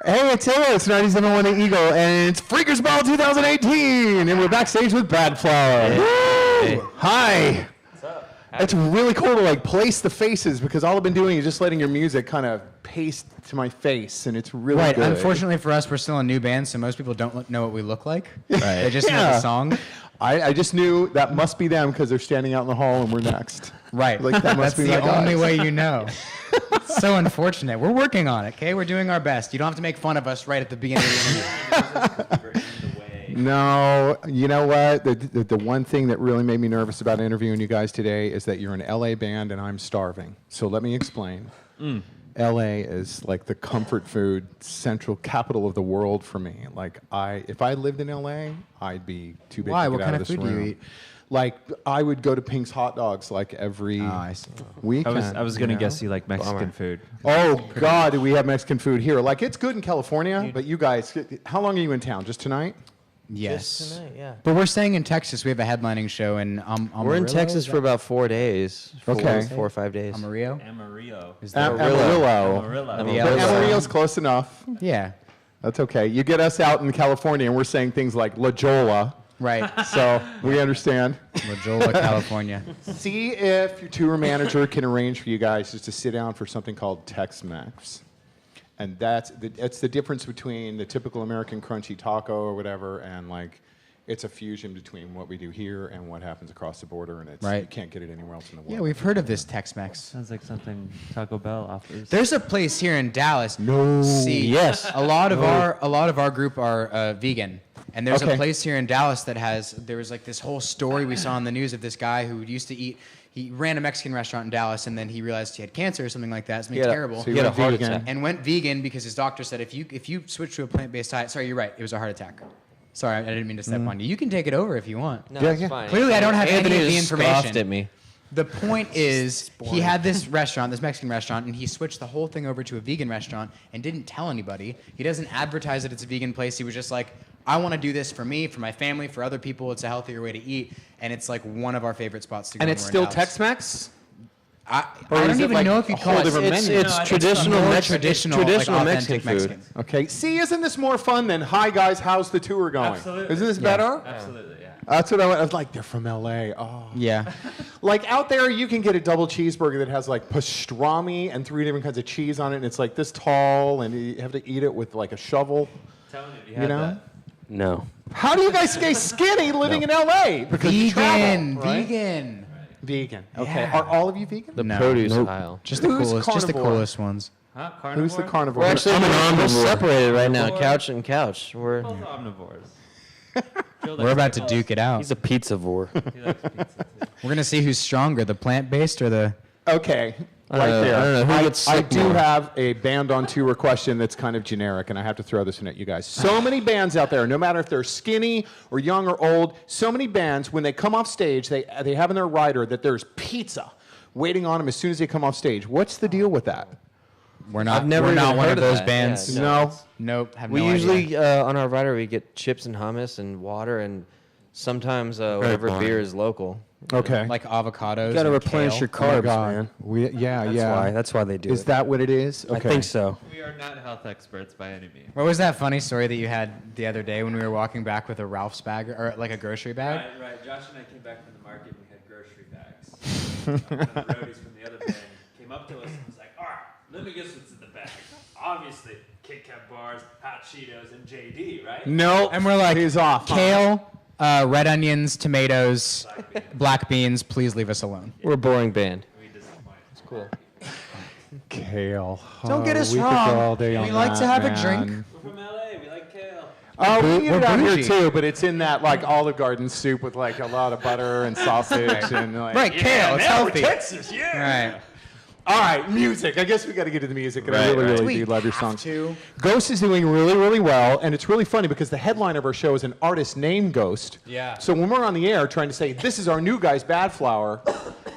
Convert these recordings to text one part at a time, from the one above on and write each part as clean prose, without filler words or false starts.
Hey, it's Taylor. It's 97.1 The Eagle, and it's Freakers Ball 2018, and we're backstage with Badflower. Hey. Hi. What's up? It's really cool to like place the faces because all I've been doing is just letting your music kind of paste to my face, and it's really right. good. Unfortunately for us, we're still a new band, so most people don't know what we look like. Right. They just know the song. I just knew that must be them because they're standing out in the hall and we're next. Right. Like that must That's be the my only guys. way you know. It's so unfortunate. We're working on it, okay? We're doing our best. You don't have to make fun of us right at the beginning of the interview. No, you know what? The one thing that really made me nervous about interviewing you guys today is that you're an LA band and I'm starving. So let me explain. LA is like the comfort food central capital of the world for me. Like if I lived in LA, I'd be too big Why? to get What out kind of of this food do room. you eat? Like I would go to Pink's Hot Dogs like every weekend. I was gonna guess you like Mexican food. Oh God, do we have Mexican food here? Like it's good in California, but you guys, how long are you in town? Just tonight? Yes. Just tonight, yeah. But we're staying in Texas. We have a headlining show in We're in Texas for about 4 days. Okay. 4 or 5 days. Amarillo? Amarillo. Is that Amarillo. Amarillo. Amarillo's close enough. Yeah. That's okay. You get us out in California, and we're saying things like La Jolla, Right. so we understand. La Jolla, California. See if your tour manager can arrange for you guys just to sit down for something called Tex-Mex. And that's the difference between the typical American crunchy taco or whatever, and like it's a fusion between what we do here and what happens across the border, and it's you can't get it anywhere else in the world. Yeah, we've heard of this Tex-Mex. Sounds like something Taco Bell offers. There's a place here in Dallas. No. See, Yes. a lot of our group are vegan, and there's a place here in Dallas that there was like this whole story we saw on the news of this guy who used to eat. He ran a Mexican restaurant in Dallas, and then he realized he had cancer or something like that. Something terrible. So he had a heart attack. And went vegan because his doctor said if you switch to a plant-based diet. Sorry, you're right. It was a heart attack. Sorry, I didn't mean to step on you. You can take it over if you want. No, it's fine. Clearly, I don't have Anthony any of the just information. scoffed at me. The point is, he had this restaurant, this Mexican restaurant, and he switched the whole thing over to a vegan restaurant and didn't tell anybody. He doesn't advertise that it's a vegan place. He was just like, I want to do this for me, for my family, for other people. It's a healthier way to eat, and it's like one of our favorite spots to go. And it's still Tex-Mex? I don't even know if you call it. It's traditional like Mexican food. Mexican. Okay. See, isn't this more fun than, hi guys, how's the tour going? Absolutely. Isn't this better? Absolutely, yeah. That's what I was like, they're from LA. Oh. Yeah. Like out there, you can get a double cheeseburger that has like pastrami and 3 different kinds of cheese on it, and it's like this tall, and you have to eat it with like a shovel. Tell me if you had that. No. How do you guys stay skinny living in LA? Because you travel, right? Vegan. Vegan. Okay. Yeah. Are all of you vegan? The produce aisle. Just the Who's coolest. Just the carnivore? coolest ones. Huh? Carnivore? Who's the carnivore? We're actually we're separated right now, Omnivore. couch and couch. Both omnivores. We're about to duke it out. He's a pizzavore. He likes pizza too. We're gonna see who's stronger, the plant-based or the. Okay. I Right don't there. know who gets I sick do more. have a band on tour question that's kind of generic, and I have to throw this in at you guys. So many bands out there, no matter if they're skinny or young or old, so many bands, when they come off stage, they have in their rider that there's pizza waiting on them as soon as they come off stage. What's the deal with that? We're not. I've never we're not even one heard of of those that. bands. Yeah, No. Nope. Have We no usually idea. on our rider we get chips and hummus and water and sometimes whatever beer is local. Okay. like avocados. You got to and replenish kale. your Oh my carbs, God. man. That's why they do Is it. that what it is? Okay. I think so. We are not health experts by any means. What was that funny story that you had the other day when we were walking back with a Ralph's bag or like a grocery bag? Right. Josh and I came back from the market. We had grocery bags. One of the roadies from the other band came up to us and was like, "All right, let me guess what's in the bag. Obviously, Kit Kat bars, hot Cheetos, and JD, right?" No. And we're like, he's off. kale, red onions, tomatoes, black beans. Please leave us alone. We're a boring band. We disappointed. It's cool. Kale. Don't get us we could go wrong. all day on We like to that, have a man. drink. We're from LA. We like kale. Oh, we eat We're it out here bougie. too, but it's in that like Olive Garden soup with like a lot of butter and sausage and like. Right, kale. It's healthy. Texas, yeah. Right. All right, music. I guess we got to get to the music, and I Right, really, right. really do love your have songs. to. Ghost is doing really, really well, and it's really funny because the headline of our show is an artist named Ghost. Yeah. So when we're on the air trying to say this is our new guy's Badflower,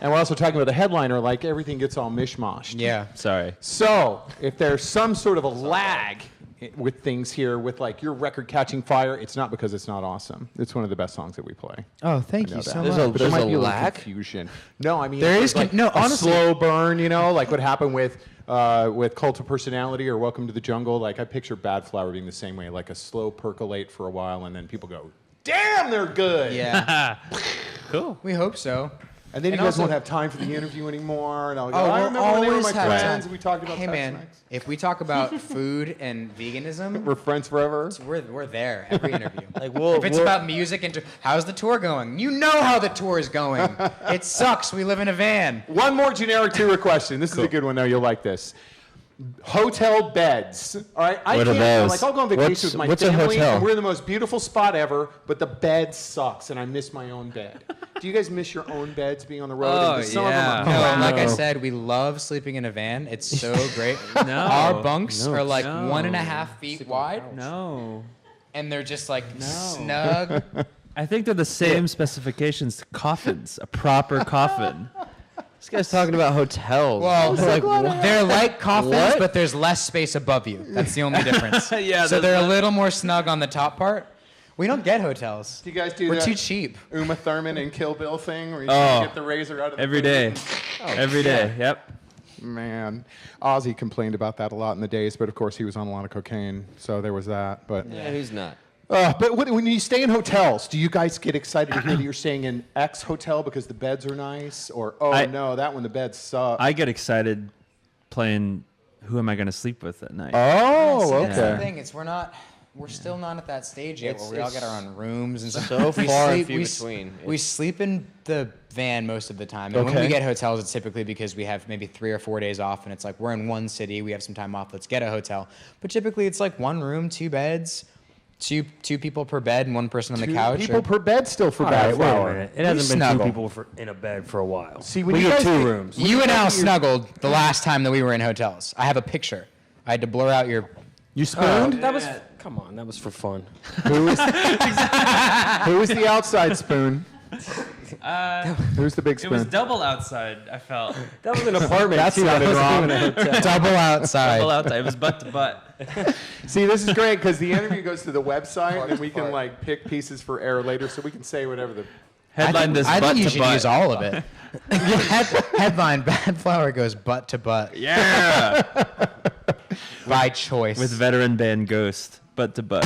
and we're also talking about the headliner, like everything gets all mishmashed. Yeah. Sorry. So if there's some sort of a lag with things here, with like your record catching fire, it's not because it's not awesome. It's one of the best songs that we play. Oh, thank I know you that. so There's much. a- But there There's might be a little lag? confusion. No, I mean There it's is like no, a honestly- slow burn, you know, like what happened with with Cult of Personality or Welcome to the Jungle, like I picture Badflower being the same way, like a slow percolate for a while, and then people go, damn, they're good. Yeah. Cool. We hope so. And then you And guys also- won't have time for the interview anymore. And I'll go, Oh, I we'll remember when they were always my have friends time. and we talked about Hey, man, Tex-Mex. if we talk about food and veganism, We're friends forever. we're there every interview. Like If it's about music and how's the tour going? You know how the tour is going. It sucks. We live in a van. One more generic tour question. This is a good one, though. You'll like this. Hotel beds. All right, What are those? Like I'll go on vacation with my What's a family, hotel? and we're in the most beautiful spot ever, but the bed sucks, and I miss my own bed. Do you guys miss your own beds being on the road? Oh, Because some yeah. of them No, are like I no. said, we love sleeping in a van. It's so great. No. Our bunks No. are like No. 1.5 feet wide, No. and they're just like No. snug. I think they're the same specifications to coffins, a proper coffin. This guy's talking about hotels. Well, like, they're like coffins, What? but there's less space above you. That's the only difference. Yeah, So there's they're a less- little more snug on the top part. We don't get hotels. Do you guys do We're that too cheap. Uma Thurman and Kill Bill thing where you Oh. get the razor out of the Every prison? day. Every day. Yep. Man, Ozzy complained about that a lot in the days, but of course he was on a lot of cocaine, so there was that. But yeah, who's not? but when you stay in hotels, do you guys get excited to hear that you're staying in X hotel because the beds are nice, or no, that one the beds suck? I get excited playing Who Am I Going to Sleep With at night. Oh, See, that's the okay. thing. We're still not at that stage yet It's- where we all get our own rooms and stuff. so We far and sleep- few we between. We sleep in the van most of the time. And when Okay. we get hotels, it's typically because we have maybe 3 or 4 days off, and it's like we're in one city, we have some time off, let's get a hotel. But typically, it's like 1 room, 2 beds, two people per bed, and 1 person on the Two couch. people or- per bed still for All right, wait a Badflower. minute. It hasn't been snuggle. 2 people in a bed for a while. See, when we you get guys 2 get- rooms. You and Al snuggled the last time that we were in hotels. I have a picture. I had to blur out your. You spooned? That was come on. That was for fun. Who is the outside spoon? Who's the big It was spoon? double outside, I felt. That was an apartment. That too. That sounded wasn't wrong. even a hotel. Double outside. Double outside. It was butt to butt. See, this is great because the interview goes to the website, and we can like pick pieces for air later, so we can say whatever the. Headline this I butt think you to should butt. use all of it. Headline: Badflower goes butt to butt Yeah. by choice. With veteran band Ghost, butt to butt.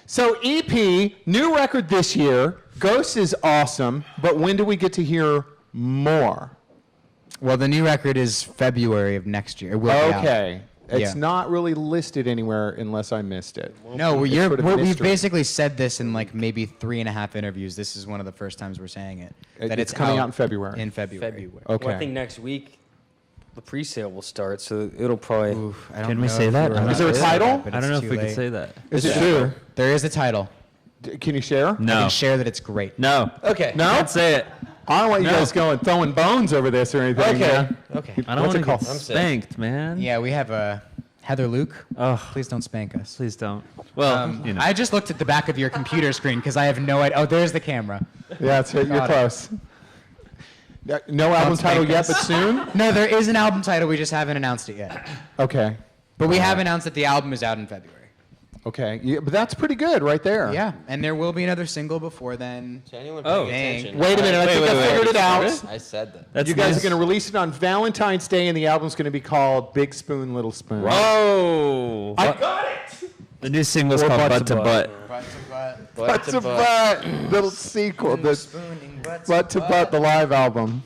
So EP, new record this year. Ghost is awesome, but when do we get to hear more? Well, the new record is February of next year. It will be out. Okay. It's Yeah. not really listed anywhere unless I missed it. No, It's sort of we've mystery. basically said this in like maybe 3.5 interviews. This is one of the first times we're saying it. That It's coming out in February. In February. February. Okay. Well, I think next week the pre-sale will start, so it'll probably. Oof, I don't Can we know say if that? we're I'm allowed not Is there a to say title? that, but I don't it's know if too we can late. say that. Is it true? There is a title. Can you share? I No. can share that it's great. No. Okay. No? Can't say it. I don't want you No. guys going throwing bones over this or anything. Okay. man. Okay. I don't What's want to it get called? I'm sick. spanked, man. Yeah, we have Heather Luke. Oh, Please don't spank us. please don't. Well, you know. I just looked at the back of your computer screen because I have no idea. Oh, there's the camera. Yeah, you're Got it. close. No album spank title yet, us. but soon? No, there is an album title. We just haven't announced it yet. Okay. But we have announced that the album is out in February. Okay. Yeah, but that's pretty good right there. Yeah, and there will be another single before then. Is anyone Oh. paying attention? Wait a minute. I think I figured it out. I said that. That's You guys nice. are going to release it on Valentine's Day, and the album's going to be called Big Spoon, Little Spoon. Whoa. I got it! The new single's Or called butt Butt to to butt. Butt. Butt to Butt. Little sequel. The Butt to Butt, the live album.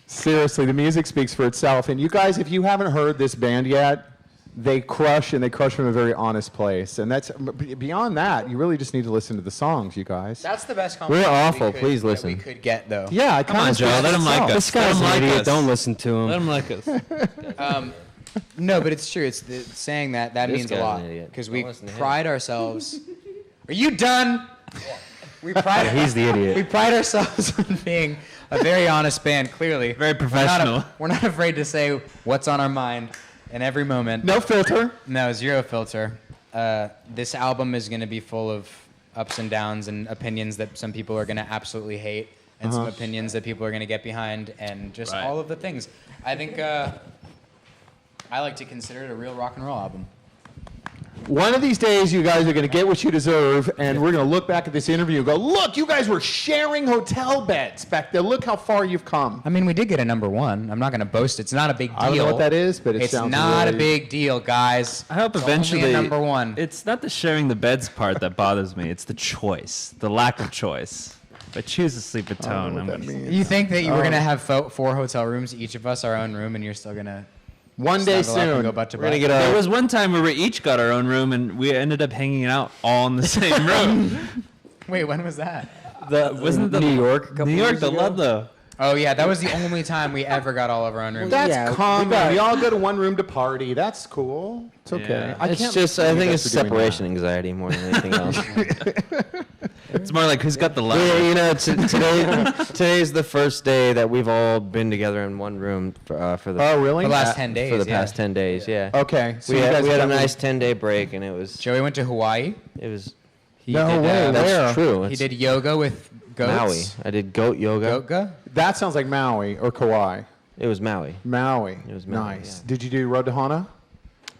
Seriously, the music speaks for itself. And you guys, if you haven't heard this band yet, they crush, and they crush from a very honest place. And that's beyond that, you really just need to listen to the songs, you guys. That's the best We're compliment awful. we could- Please that listen. we could get though. Yeah, I Come on, Joe. Let him like us. This guy's Let him an like idiot. us. Don't listen to him. Let him like us. No, but it's true. It's saying that This means a guy's lot an idiot. because Don't we listen to him. pride ourselves. Are you done? We pride. He's the idiot. We pride ourselves on being a very honest band. Clearly, Very professional. We're not afraid to say what's on our mind in every moment. No filter. No, zero filter. This album is going to be full of ups and downs and opinions that some people are going to absolutely hate, and some opinions that people are going to get behind, and just Right. all of the things. I think I like to consider it a real rock and roll album. One of these days, you guys are going to get what you deserve, and we're going to look back at this interview and go, look, you guys were sharing hotel beds back there. Look how far you've come. I mean, we did get a number one. I'm not going to boast. It's not a big deal. I don't know what that is, but it sounds It's not really... a big deal, guys. I hope It's eventually only a number one. It's not the sharing the beds part that bothers me. It's the choice, the lack of choice. If I choose to sleep at I don't Tone, know I'm what that gonna. means. You think that you were going to have 4 hotel rooms, each of us our own room, and you're still going to One day snuggle up and soon. go butt to We're gonna butt? get There was one time where we each got our own room, and we ended up hanging out all in the same room. Wait, when was that? Wasn't the New York a couple New York, years the ago? Ludlow? Oh, yeah, that was the only time we ever got all of our own rooms. That's Yeah, we common. got- We all go to one room to party. That's cool. It's okay. Yeah. It's just, I think it's separation anxiety more than anything else. It's more like who's got the Yeah, Ludlow. you know, today's the first day that we've all been together in one room for the Oh, really? The last 10 days, for the yeah. past 10 days. Yeah. Okay. So we you had, guys we had a got- nice 10-day break, and it was Joey went to Hawaii. He No did, way. that's Where? true. He It's did yoga with goats. Maui. I did goat yoga. Goatga? That sounds like Maui or Kauai. It was Maui. Maui. It was Maui, nice. yeah. Did you do Road to Hana?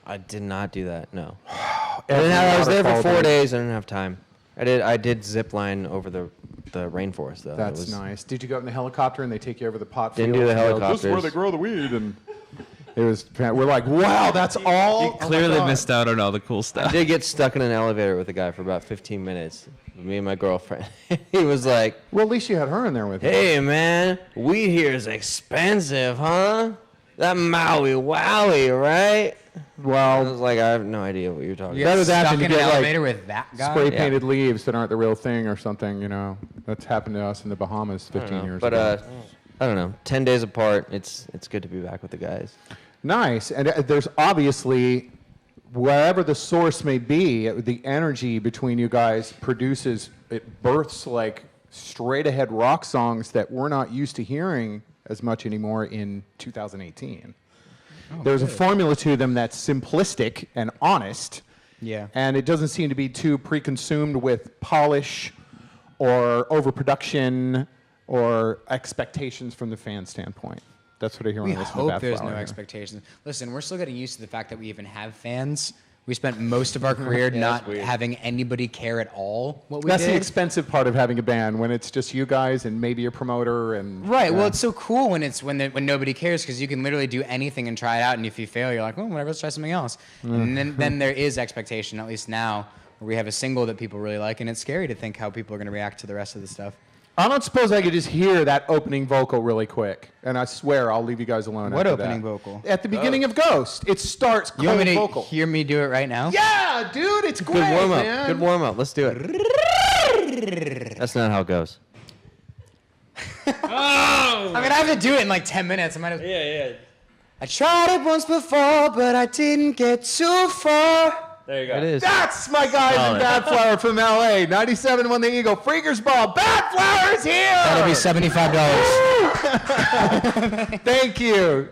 I did not do that. No. Every I was there for waterfall 4 day. days. I didn't have time. I did zip line over the rainforest though. That's nice. Did you go up in the helicopter and they take you over the pot Didn't fields do the and go, This is where helicopters. they grow the weed, and it was. We're like, wow, that's all. You clearly missed out on all the cool I stuff. did get stuck in an elevator with a guy for about 15 minutes. Me and my girlfriend. He was like, Well, at least you had her in there with you. "Hey man, weed here is expensive, huh? That Maui Wowie, right?" I Well, was like, "I have no idea what you're talking You about." That was got after stuck you in an get, like, elevator with that guy? spray Yeah. painted leaves that aren't the real thing or something. You know, that's happened to us in the Bahamas 15 years But ago. I don't know. 10 days apart. It's good to be back with the guys. Nice. And there's obviously, wherever the source may be, the energy between you guys produces, it births like straight ahead rock songs that we're not used to hearing as much anymore in 2018. There's a formula to them that's simplistic and honest. Yeah. And it doesn't seem to be too preconsumed with polish or overproduction or expectations from the fan standpoint. That's what I hear when We I listen hope to there's no Badflower. expectations. Listen, we're still getting used to the fact that we even have fans. We spent most of our career not having anybody care at all what we That's the did. expensive part of having a band, when it's just you guys and maybe a promoter and Right. yeah. Well, it's so cool when nobody cares because you can literally do anything and try it out, and if you fail, you're like, well, whatever, let's try something else. And then there is expectation, at least now, where we have a single that people really like, and it's scary to think how people are going to react to the rest of the stuff. I don't suppose I could just hear that opening vocal really quick, and I swear I'll leave you guys alone. What after opening that. vocal? At the beginning of Ghost, it starts You want cold me to vocal. hear me do it right now? Yeah, dude, it's great, Good warm up. man. Good warm up. Let's do it. That's not how it goes. I mean, I have to do it in like 10 minutes. I might have. Yeah. I tried it once before, but I didn't get too far. There you go. It is. That's my guys in Badflower from LA. 97 won the Eagle. Freakers Ball. Badflower's here. That'll be $75. Thank you.